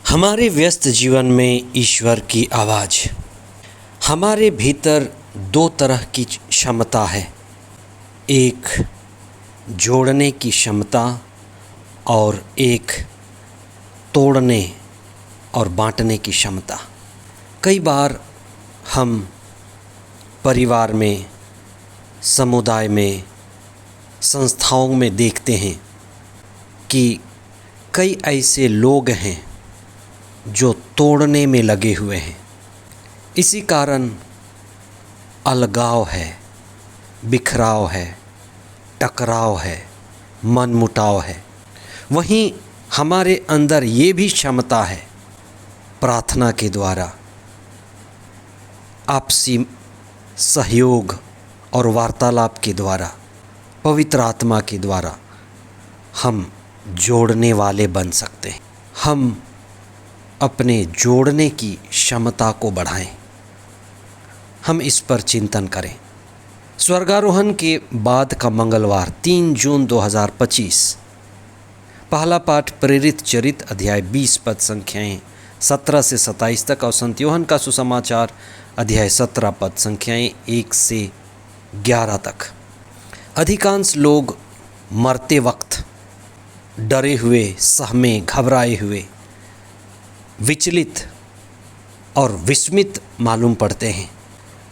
हमारे व्यस्त जीवन में ईश्वर की आवाज़। हमारे भीतर दो तरह की क्षमता है, एक जोड़ने की क्षमता और एक तोड़ने और बांटने की क्षमता। कई बार हम परिवार में, समुदाय में, संस्थाओं में देखते हैं कि कई ऐसे लोग हैं जो तोड़ने में लगे हुए हैं। इसी कारण अलगाव है, बिखराव है, टकराव है, मनमुटाव है। वहीं हमारे अंदर ये भी क्षमता है, प्रार्थना के द्वारा, आपसी सहयोग और वार्तालाप के द्वारा, पवित्र आत्मा के द्वारा हम जोड़ने वाले बन सकते हैं। हम अपने जोड़ने की क्षमता को बढ़ाएं। हम इस पर चिंतन करें। स्वर्गारोहण के बाद का मंगलवार 3 जून 2025। पहला पाठ प्रेरित चरित अध्याय 20 पद संख्याएं 17 से 27 तक और संत यूहन्ना का सुसमाचार अध्याय 17 पद संख्याएं 1 से 11 तक। अधिकांश लोग मरते वक्त डरे हुए, सहमे, घबराए हुए, विचलित और विस्मित मालूम पड़ते हैं।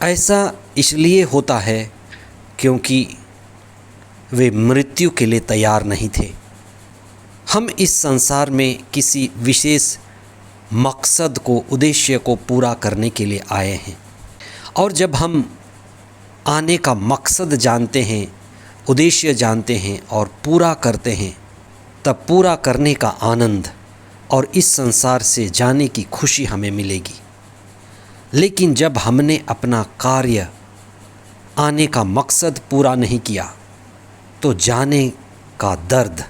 ऐसा इसलिए होता है क्योंकि वे मृत्यु के लिए तैयार नहीं थे। हम इस संसार में किसी विशेष मकसद को, उद्देश्य को पूरा करने के लिए आए हैं, और जब हम आने का मकसद जानते हैं, उद्देश्य जानते हैं और पूरा करते हैं, तब पूरा करने का आनंद और इस संसार से जाने की खुशी हमें मिलेगी। लेकिन जब हमने अपना कार्य, आने का मकसद पूरा नहीं किया, तो जाने का दर्द,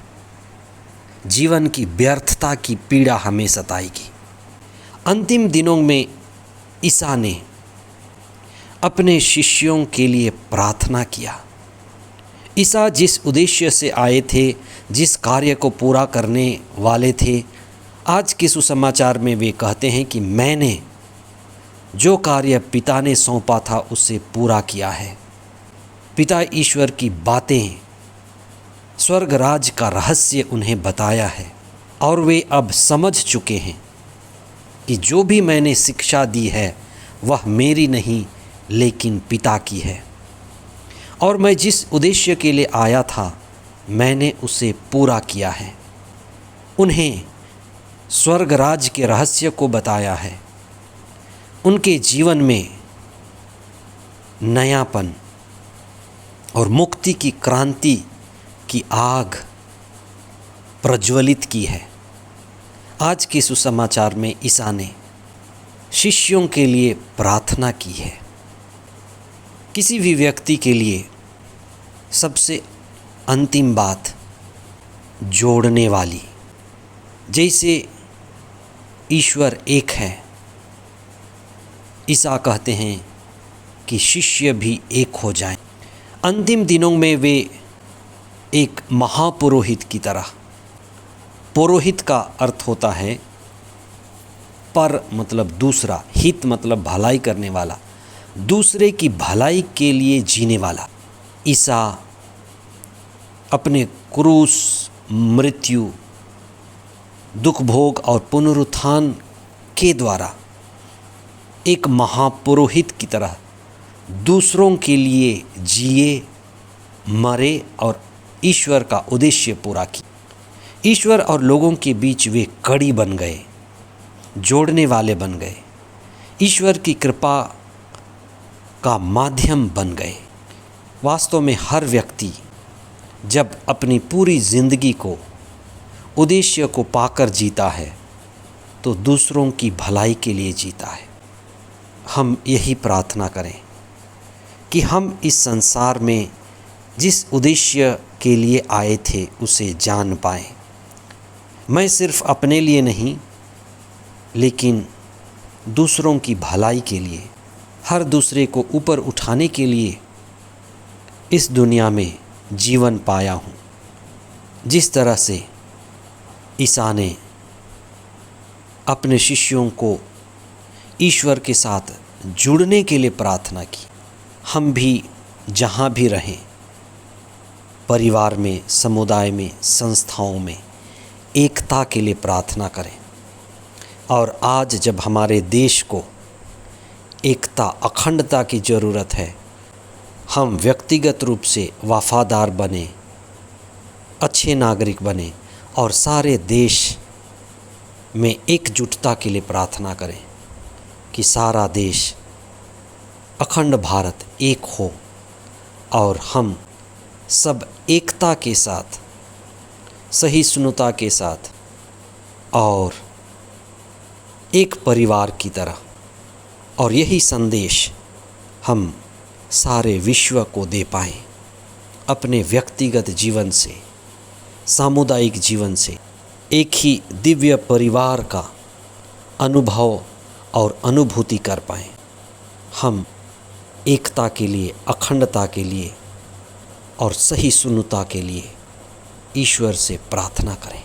जीवन की व्यर्थता की पीड़ा हमें सताएगी। अंतिम दिनों में ईसा ने अपने शिष्यों के लिए प्रार्थना किया। ईसा जिस उद्देश्य से आए थे, जिस कार्य को पूरा करने वाले थे, आज के सुसमाचार में वे कहते हैं कि मैंने जो कार्य पिता ने सौंपा था उसे पूरा किया है। पिता ईश्वर की बातें, स्वर्ग राज का रहस्य उन्हें बताया है, और वे अब समझ चुके हैं कि जो भी मैंने शिक्षा दी है वह मेरी नहीं लेकिन पिता की है, और मैं जिस उद्देश्य के लिए आया था मैंने उसे पूरा किया है। उन्हें स्वर्ग राज के रहस्य को बताया है। उनके जीवन में नयापन और मुक्ति की क्रांति की आग प्रज्वलित की है। आज के सुसमाचार में ईसा ने शिष्यों के लिए प्रार्थना की है। किसी भी व्यक्ति के लिए सबसे अंतिम बात जोड़ने वाली, जैसे ईश्वर एक है, ईसा कहते हैं कि शिष्य भी एक हो जाएं। अंतिम दिनों में वे एक महापुरोहित की तरह, पुरोहित का अर्थ होता है पर मतलब दूसरा, हित मतलब भलाई करने वाला, दूसरे की भलाई के लिए जीने वाला। ईसा अपने क्रूस, मृत्यु, दुख भोग और पुनरुत्थान के द्वारा एक महापुरोहित की तरह दूसरों के लिए जिए, मरे और ईश्वर का उद्देश्य पूरा किया। ईश्वर और लोगों के बीच वे कड़ी बन गए, जोड़ने वाले बन गए, ईश्वर की कृपा का माध्यम बन गए। वास्तव में हर व्यक्ति जब अपनी पूरी जिंदगी को, उद्देश्य को पाकर जीता है तो दूसरों की भलाई के लिए जीता है। हम यही प्रार्थना करें कि हम इस संसार में जिस उद्देश्य के लिए आए थे उसे जान पाएं। मैं सिर्फ अपने लिए नहीं लेकिन दूसरों की भलाई के लिए, हर दूसरे को ऊपर उठाने के लिए इस दुनिया में जीवन पाया हूँ। जिस तरह से ईसा ने अपने शिष्यों को ईश्वर के साथ जुड़ने के लिए प्रार्थना की। हम भी जहाँ भी रहें, परिवार में, समुदाय में, संस्थाओं में एकता के लिए प्रार्थना करें। और आज जब हमारे देश को एकता, अखंडता की ज़रूरत है, हम व्यक्तिगत रूप से वफादार बने, अच्छे नागरिक बने और सारे देश में एकजुटता के लिए प्रार्थना करें कि सारा देश, अखंड भारत एक हो और हम सब एकता के साथ, सहिष्णुता के साथ और एक परिवार की तरह, और यही संदेश हम सारे विश्व को दे पाएँ। अपने व्यक्तिगत जीवन से, सामुदायिक जीवन से एक ही दिव्य परिवार का अनुभव और अनुभूति कर पाएँ। हम एकता के लिए, अखंडता के लिए और सहिष्णुता के लिए ईश्वर से प्रार्थना करें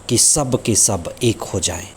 कि सब के सब एक हो जाएं।